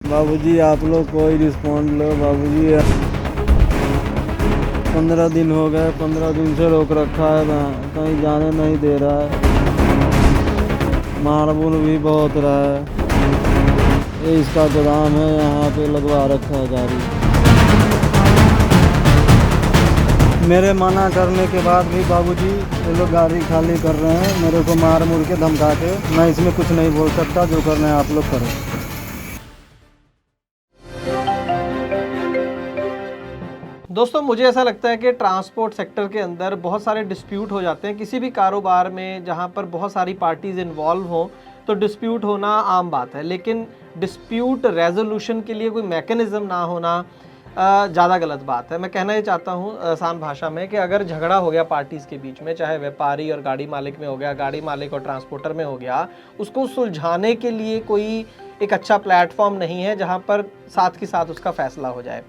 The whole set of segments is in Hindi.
बाबूजी आप लोग कोई रिस्पॉन्ड लो बाबूजी। 15 दिन हो गए, 15 दिन से रोक रखा है, कहीं जाने नहीं दे रहा है, मारबुल भी बहुत रहा है। ये इसका गोदाम है, यहाँ पे लगवा रखा है गाड़ी। मेरे मना करने के बाद भी बाबूजी ये लोग गाड़ी खाली कर रहे हैं, मेरे को मार मुर के धमका के। मैं इसमें कुछ नहीं बोल सकता, जो करना है आप लोग करो। दोस्तों मुझे ऐसा लगता है कि ट्रांसपोर्ट सेक्टर के अंदर बहुत सारे डिस्प्यूट हो जाते हैं। किसी भी कारोबार में जहां पर बहुत सारी पार्टीज इन्वॉल्व हों तो डिस्प्यूट होना आम बात है, लेकिन डिस्प्यूट रेजोल्यूशन के लिए कोई मैकेनिज्म ना होना ज़्यादा गलत बात है। मैं कहना ये चाहता हूँ आसान भाषा में कि अगर झगड़ा हो गया पार्टीज़ के बीच में, चाहे व्यापारी और गाड़ी मालिक में हो गया, गाड़ी मालिक और ट्रांसपोर्टर में हो गया, उसको सुलझाने के लिए कोई एक अच्छा प्लेटफॉर्म नहीं है जहाँ पर साथ के साथ उसका फैसला हो जाए।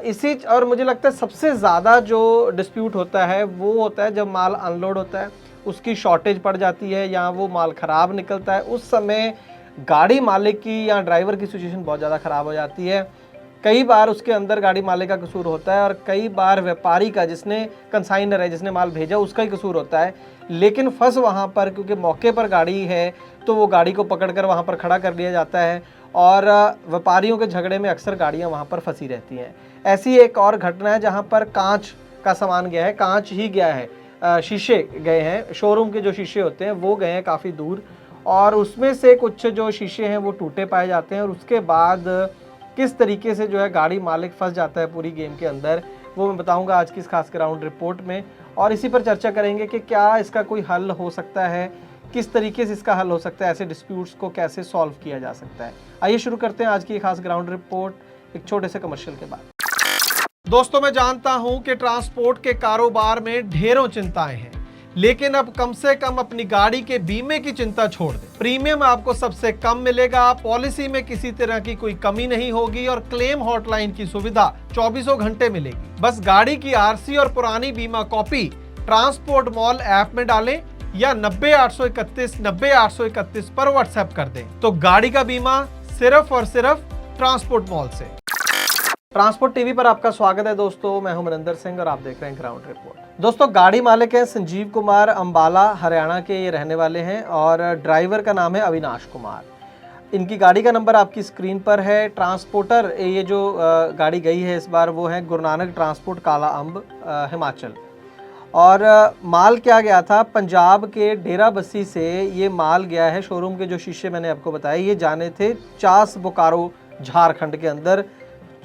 इसी और मुझे लगता है सबसे ज़्यादा जो डिस्प्यूट होता है वो होता है जब माल अनलोड होता है, उसकी शॉर्टेज पड़ जाती है या वो माल ख़राब निकलता है। उस समय गाड़ी मालिक की या ड्राइवर की सिचुएशन बहुत ज़्यादा ख़राब हो जाती है। कई बार उसके अंदर गाड़ी मालिक का कसूर होता है और कई बार व्यापारी का, जिसने कंसाइनर है, जिसने माल भेजा, उसका ही कसूर होता है। लेकिन फंस वहाँ पर, क्योंकि मौके पर गाड़ी है तो वो गाड़ी को पकड़कर वहाँ पर खड़ा कर दिया जाता है और व्यापारियों के झगड़े में अक्सर गाड़ियाँ वहाँ पर फंसी रहती हैं। ऐसी एक और घटना है जहाँ पर कांच का सामान गया है, कांच ही गया है, शीशे गए हैं, शोरूम के जो शीशे होते हैं वो गए हैं काफ़ी दूर, और उसमें से कुछ जो शीशे हैं वो टूटे पाए जाते हैं। और उसके बाद किस तरीके से जो है गाड़ी मालिक फंस जाता है पूरी गेम के अंदर, वो मैं बताऊंगा आज की इस खास ग्राउंड रिपोर्ट में। और इसी पर चर्चा करेंगे कि क्या इसका कोई हल हो सकता है, किस तरीके से इसका हल हो सकता है, ऐसे डिस्प्यूट्स को कैसे सॉल्व किया जा सकता है। आइए शुरू करते हैं आज की खास ग्राउंड रिपोर्ट एक छोटे से कमर्शियल के बाद। दोस्तों मैं जानता हूं कि ट्रांसपोर्ट के कारोबार में ढेरों चिंताएं हैं, लेकिन अब कम से कम अपनी गाड़ी के बीमे की चिंता छोड़ दें। प्रीमियम आपको सबसे कम मिलेगा, पॉलिसी में किसी तरह की कोई कमी नहीं होगी और क्लेम हॉटलाइन की सुविधा 24 घंटे मिलेगी। बस गाड़ी की आरसी और पुरानी बीमा कॉपी ट्रांसपोर्ट मॉल ऐप में डालें या 90-831-90-831 पर व्हाट्सएप कर दें, तो गाड़ी का बीमा सिर्फ और सिर्फ ट्रांसपोर्ट मॉल से। ट्रांसपोर्ट टीवी पर आपका स्वागत है दोस्तों, मैं हूं मनिंदर सिंह और आप देख रहे हैं ग्राउंड रिपोर्ट। दोस्तों गाड़ी मालिक हैं संजीव कुमार, अंबाला हरियाणा के ये रहने वाले हैं और ड्राइवर का नाम है अविनाश कुमार। इनकी गाड़ी का नंबर आपकी स्क्रीन पर है। ट्रांसपोर्टर ये जो गाड़ी गई है इस बार वो है गुरु नानक ट्रांसपोर्ट काला अम्ब हिमाचल। और माल क्या गया था, पंजाब के डेरा बस्सी से ये माल गया है। शोरूम के जो शीशे मैंने आपको बताए ये जाने थे चास बोकारो झारखंड के अंदर।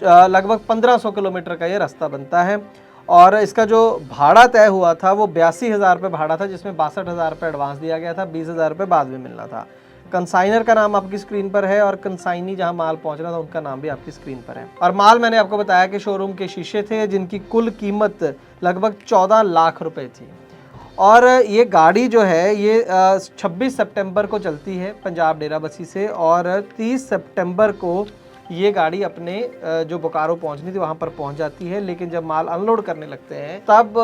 लगभग 1500 किलोमीटर का ये रास्ता बनता है और इसका जो भाड़ा तय हुआ था वो 82,000 रुपये भाड़ा था, जिसमें 62,000 रुपये एडवांस दिया गया था, 20,000 रुपये बाद में मिलना था। कंसाइनर का नाम आपकी स्क्रीन पर है और कंसाइनी जहां माल पहुंच रहा था उनका नाम भी आपकी स्क्रीन पर है। और माल मैंने आपको बताया कि शोरूम के शीशे थे जिनकी कुल कीमत लगभग 14 लाख रुपए थी। और ये गाड़ी जो है ये 26 सितंबर को चलती है पंजाब डेरा बस्सी से और 30 सितंबर को ये गाड़ी अपने जो बोकारो पहुंचनी थी वहां पर पहुंच जाती है। लेकिन जब माल अनलोड करने लगते हैं तब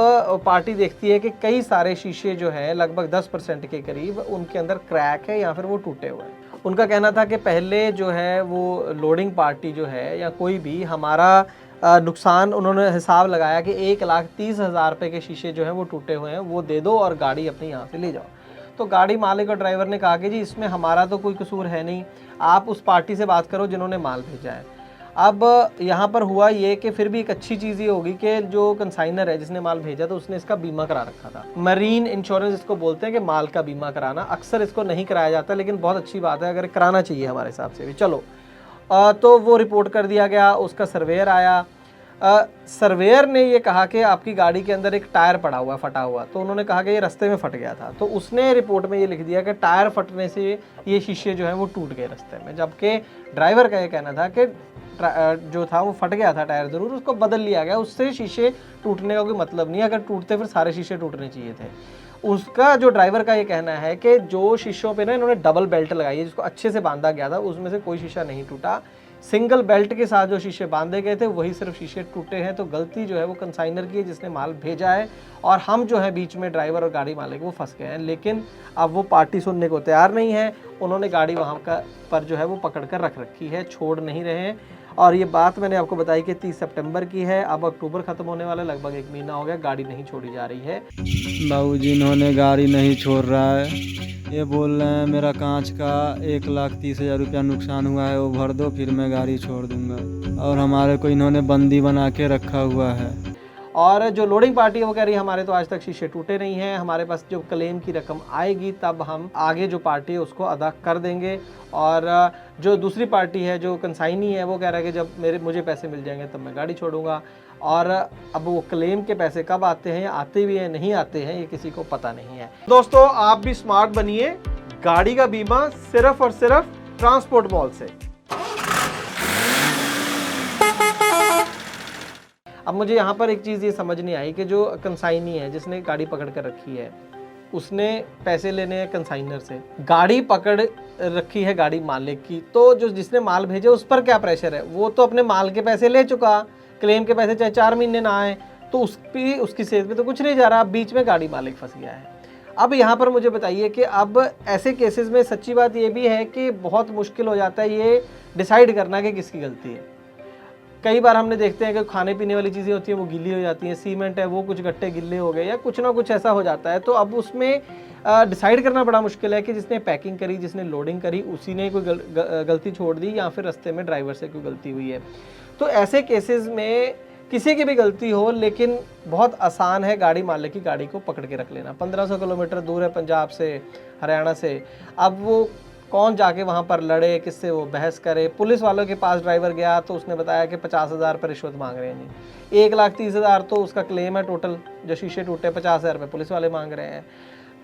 पार्टी देखती है कि कई सारे शीशे जो है लगभग 10% के करीब उनके अंदर क्रैक है या फिर वो टूटे हुए हैं। उनका कहना था कि पहले जो है वो लोडिंग पार्टी जो है या कोई भी हमारा नुकसान, उन्होंने हिसाब लगाया कि 1,30,000 रुपये के शीशे जो हैं वो टूटे हुए हैं, वो दे दो और गाड़ी अपनी यहाँ से ले जाओ। तो गाड़ी मालिक और ड्राइवर ने कहा कि जी इसमें हमारा तो कोई कसूर है नहीं, आप उस पार्टी से बात करो जिन्होंने माल भेजा है। अब यहाँ पर हुआ ये कि फिर भी एक अच्छी चीज़ ये होगी कि जो कंसाइनर है जिसने माल भेजा तो उसने इसका बीमा करा रखा था। मरीन इंश्योरेंस इसको बोलते हैं कि माल का बीमा कराना। अक्सर इसको नहीं कराया जाता लेकिन बहुत अच्छी बात है, अगर कराना चाहिए हमारे हिसाब से भी। चलो तो वो रिपोर्ट कर दिया गया, उसका सर्वेयर आया। सर्वेयर ने ये कहा कि आपकी गाड़ी के अंदर एक टायर पड़ा हुआ फटा हुआ, तो उन्होंने कहा कि ये रास्ते में फट गया था। तो उसने रिपोर्ट में ये लिख दिया कि टायर फटने से ये शीशे जो हैं वो टूट गए रास्ते में, जबकि ड्राइवर का ये कहना था कि जो था वो फट गया था टायर ज़रूर, उसको बदल लिया गया, उससे शीशे टूटने का कोई मतलब नहीं है। अगर टूटते फिर सारे शीशे टूटने चाहिए थे। उसका जो ड्राइवर का ये कहना है कि जो शीशों पे ना इन्होंने डबल बेल्ट लगाई है जिसको अच्छे से बांधा गया था, उसमें से कोई शीशा नहीं टूटा। सिंगल बेल्ट के साथ जो शीशे बांधे गए थे वही सिर्फ शीशे टूटे हैं। तो गलती जो है वो कंसाइनर की है जिसने माल भेजा है, और हम जो है बीच में ड्राइवर और गाड़ी मालिक वो फंस गए हैं। लेकिन अब वो पार्टी सुनने को तैयार नहीं है, उन्होंने गाड़ी वहाँ का पर जो है वो पकड़ कर रख रखी है, छोड़ नहीं रहे हैं। और ये बात मैंने आपको बताई कि 30 सितंबर की है, अब अक्टूबर ख़त्म होने वाला, लगभग 1 महीना हो गया, गाड़ी नहीं छोड़ी जा रही है। बाबूजी इन्होंने गाड़ी नहीं छोड़ रहा है, ये बोल रहे हैं मेरा कांच का 1,30,000 रुपया नुकसान हुआ है, वो भर दो फिर मैं गाड़ी छोड़ दूंगा। और हमारे को इन्होंने बंदी बना के रखा हुआ है। और जो लोडिंग पार्टी है वो कह रही है हमारे तो आज तक शीशे टूटे नहीं हैं, हमारे पास जो क्लेम की रकम आएगी तब हम आगे जो पार्टी है उसको अदा कर देंगे। और जो दूसरी पार्टी है जो कंसाइनी है वो कह रहा है कि जब मुझे पैसे मिल जाएंगे तब मैं गाड़ी छोड़ूंगा। और अब वो क्लेम के पैसे कब आते हैं या आते भी हैं नहीं आते हैं ये किसी को पता नहीं है। दोस्तों आप भी स्मार्ट बनिए, गाड़ी का बीमा सिर्फ और सिर्फ ट्रांसपोर्ट मॉल से। अब मुझे यहाँ पर एक चीज़ ये समझ नहीं आई कि जो कंसाइनी है जिसने गाड़ी पकड़ कर रखी है उसने पैसे लेने हैं कंसाइनर से, गाड़ी पकड़ रखी है गाड़ी मालिक की, तो जो जिसने माल भेजा उस पर क्या प्रेशर है? वो तो अपने माल के पैसे ले चुका, क्लेम के पैसे चाहे 4 महीने ना आए तो उसकी सेहत पे तो कुछ नहीं जा रहा, बीच में गाड़ी मालिक फंस गया है। अब यहाँ पर मुझे बताइए कि अब ऐसे केसेस में सच्ची बात ये भी है कि बहुत मुश्किल हो जाता है ये डिसाइड करना कि किसकी गलती है। कई बार हमने देखते हैं कि खाने पीने वाली चीज़ें होती हैं वो गीली हो जाती हैं, सीमेंट है वो कुछ गट्टे गिल्ले हो गए या कुछ ना कुछ ऐसा हो जाता है। तो अब उसमें डिसाइड करना बड़ा मुश्किल है कि जिसने पैकिंग करी, जिसने लोडिंग करी, उसी ने कोई गलती छोड़ दी या फिर रास्ते में ड्राइवर से कोई गलती हुई है। तो ऐसे केसेस में किसी की भी गलती हो, लेकिन बहुत आसान है गाड़ी मालिक की गाड़ी को पकड़ के रख लेना। 1500 किलोमीटर दूर है पंजाब से, हरियाणा से, अब वो कौन जाके वहाँ पर लड़े, किससे वो बहस करे। पुलिस वालों के पास ड्राइवर गया तो उसने बताया कि 50,000 पर रिश्वत मांग रहे हैं। नहीं, 1,30,000 तो उसका क्लेम है टोटल, जो शीशे टूटे 50,000 रुपये पुलिस वाले मांग रहे हैं।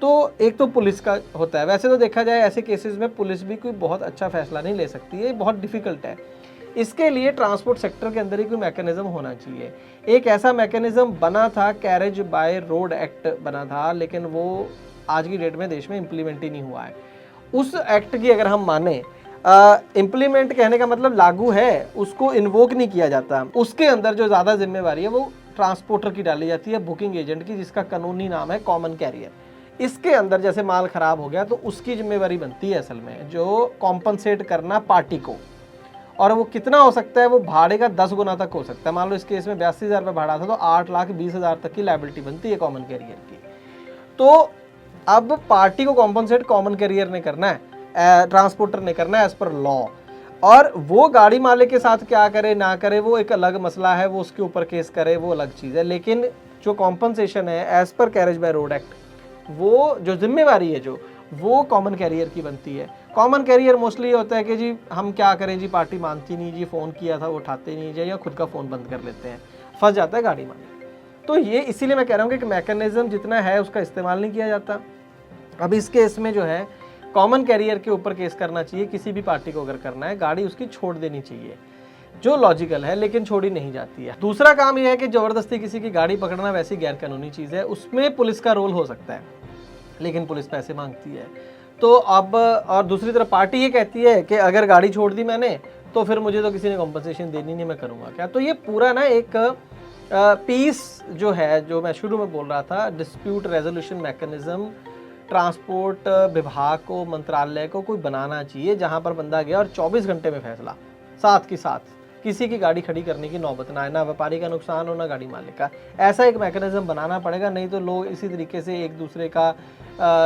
तो एक तो पुलिस का होता है। वैसे तो देखा जाए ऐसे केसेस में पुलिस भी कोई बहुत अच्छा फैसला नहीं ले सकती है, बहुत डिफ़िकल्ट है। इसके लिए ट्रांसपोर्ट सेक्टर के अंदर ही कोई मैकेनिज्म होना चाहिए। एक ऐसा मैकेनिज्म बना था, कैरेज बाय रोड एक्ट बना था, लेकिन वो आज की डेट में देश में इम्प्लीमेंट ही नहीं हुआ है। उस एक्ट की अगर हम माने, इम्प्लीमेंट कहने का मतलब लागू है, उसको इन्वोक नहीं किया जाता। उसके अंदर जो ज़्यादा जिम्मेवारी है वो ट्रांसपोर्टर की डाली जाती है, बुकिंग एजेंट की, जिसका कानूनी नाम है कॉमन कैरियर। इसके अंदर जैसे माल खराब हो गया तो उसकी जिम्मेवारी बनती है असल में जो कॉम्पनसेट करना पार्टी को, और वो कितना हो सकता है, वो भाड़े का 10 गुना तक हो सकता है। मान लो इस केस में 82,000 रुपये भाड़ा था तो 8,20,000 तक की लायबिलिटी बनती है कॉमन कैरियर की। तो अब पार्टी को कॉम्पनसेट कॉमन कैरियर ने करना है, ट्रांसपोर्टर ने करना है एज पर लॉ। और वो गाड़ी मालिक के साथ क्या करे ना करे वो एक अलग मसला है, वो उसके ऊपर केस करे वो अलग चीज़ है। लेकिन जो कॉम्पनसेशन है as per carriage by road act, वो जो जिम्मेवारी है जो वो कॉमन कैरियर की बनती है। कॉमन कैरियर मोस्टली ये होता है कि जी हम क्या करें जी, पार्टी मानती नहीं जी, फ़ोन किया था वो उठाते नहीं जी, या खुद का फ़ोन बंद कर लेते हैं, फंस जाता है गाड़ी मालिक। तो ये इसीलिए मैं कह रहा हूँ कि मैकेनिज्म जितना है उसका इस्तेमाल नहीं किया जाता। अब इस केस में जो है कॉमन कैरियर के ऊपर केस करना चाहिए किसी भी पार्टी को अगर करना है, गाड़ी उसकी छोड़ देनी चाहिए, जो लॉजिकल है, लेकिन छोड़ी नहीं जाती है। दूसरा काम यह है कि ज़बरदस्ती किसी की गाड़ी पकड़ना वैसी गैर कानूनी चीज़ है, उसमें पुलिस का रोल हो सकता है, लेकिन पुलिस पैसे मांगती है। तो अब और दूसरी तरफ पार्टी ये कहती है कि अगर गाड़ी छोड़ दी मैंने तो फिर मुझे तो किसी ने कॉम्पनसेशन देनी नहीं, मैं करूँगा क्या। तो ये पूरा ना एक पीस जो है, जो मैं शुरू में बोल रहा था, डिस्प्यूट रेजोल्यूशन मैकेनिज्म ट्रांसपोर्ट विभाग को, मंत्रालय को कोई बनाना चाहिए, जहां पर बंदा गया और 24 घंटे में फैसला, साथ के साथ किसी की गाड़ी खड़ी करने की नौबत ना आए, ना व्यापारी का नुकसान हो ना गाड़ी मालिक का। ऐसा एक मैकेनिज्म बनाना पड़ेगा, नहीं तो लोग इसी तरीके से एक दूसरे का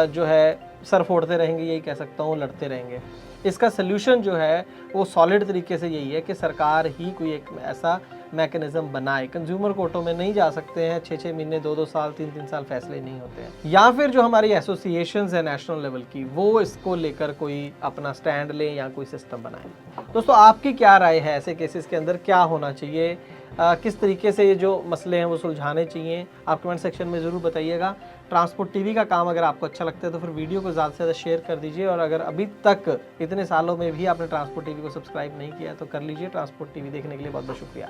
जो है सर फोड़ते रहेंगे, यही कह सकता हूँ, लड़ते रहेंगे। इसका सल्यूशन जो है वो सॉलिड तरीके से यही है कि सरकार ही कोई एक ऐसा मैकेनिज्म बनाए। कंज्यूमर कोर्टों में नहीं जा सकते हैं, 6-6 महीने 2-2 साल 3-3 साल फैसले नहीं होते हैं। या फिर जो हमारी एसोसिएशंस है नेशनल लेवल की, वो इसको लेकर कोई अपना स्टैंड लें या कोई सिस्टम बनाए। दोस्तों आपकी क्या राय है, ऐसे केसेस के अंदर क्या होना चाहिए, किस तरीके से ये जो मसले हैं वो सुलझाने चाहिए, आप कमेंट सेक्शन में ज़रूर बताइएगा। ट्रांसपोर्ट टीवी का काम अगर आपको अच्छा लगता है तो फिर वीडियो को ज़्यादा से ज़्यादा शेयर कर दीजिए, और अगर अभी तक इतने सालों में भी आपने ट्रांसपोर्ट टीवी को सब्सक्राइब नहीं किया तो कर लीजिए। ट्रांसपोर्ट टीवी देखने के लिए बहुत बहुत शुक्रिया।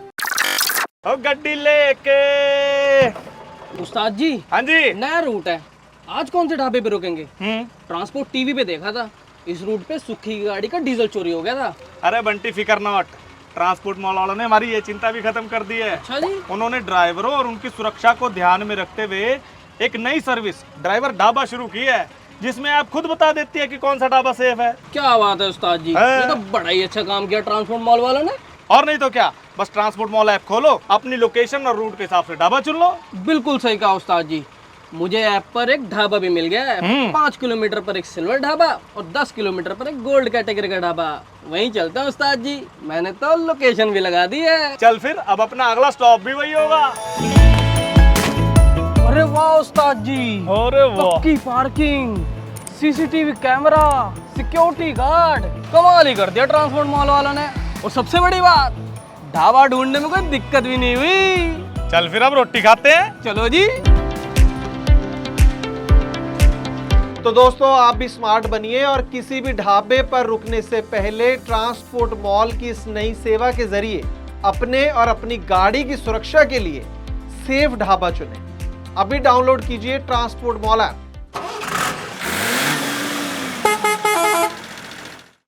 गड्डी लेके उस्ताद जी, हाँ जी। नया रूट है, आज कौन से ढाबे पे रुकेंगे? ट्रांसपोर्ट टीवी पे देखा था, इस रूट पे सुखी की गाड़ी का डीजल चोरी हो गया था। अरे बंटी फिकर नॉट, ट्रांसपोर्ट मॉल वालों ने हमारी ये चिंता भी खत्म कर दी है। अच्छा जी। उन्होंने ड्राइवरों और उनकी सुरक्षा को ध्यान में रखते हुए एक नई सर्विस ड्राइवर ढाबा शुरू की है, जिसमें आप खुद बता देती है कि कौन सा ढाबा सेफ है। क्या बात है उस्ताद जी, है। ये तो बड़ा ही अच्छा काम किया ट्रांसपोर्ट मॉल वालों ने। और नहीं तो क्या, बस ट्रांसपोर्ट मॉल ऐप खोलो, अपनी लोकेशन और रूट के हिसाब से ढाबा चुन लो। बिल्कुल सही कहा उस्ताद जी, मुझे ऐप पर एक ढाबा भी मिल गया है। 5 किलोमीटर पर एक सिल्वर ढाबा और 10 किलोमीटर पर एक गोल्ड कैटेगरी का ढाबा। वहीं चलता हूँ उस्ताद जी, मैंने तो लोकेशन भी लगा दी है। चल फिर, अब अपना अगला स्टॉप भी वही होगा। अरे वाह उस्ताद जी, अरे वाह, पक्की parking, CCTV camera, security guard, कमाल ही कर दिया ट्रांसपोर्ट मॉल वालों ने। और सबसे बड़ी बात, ढाबा ढूंढने में कोई दिक्कत भी नहीं हुई। चल फिर अब रोटी खाते हैं। चलो जी। तो दोस्तों, आप भी स्मार्ट बनिए और किसी भी ढाबे पर रुकने से पहले ट्रांसपोर्ट मॉल की इस नई सेवा के जरिए अपने और अपनी गाड़ी की सुरक्षा के लिए सेफ ढाबा चुनें। अभी डाउनलोड कीजिए ट्रांसपोर्ट मॉल ऐप।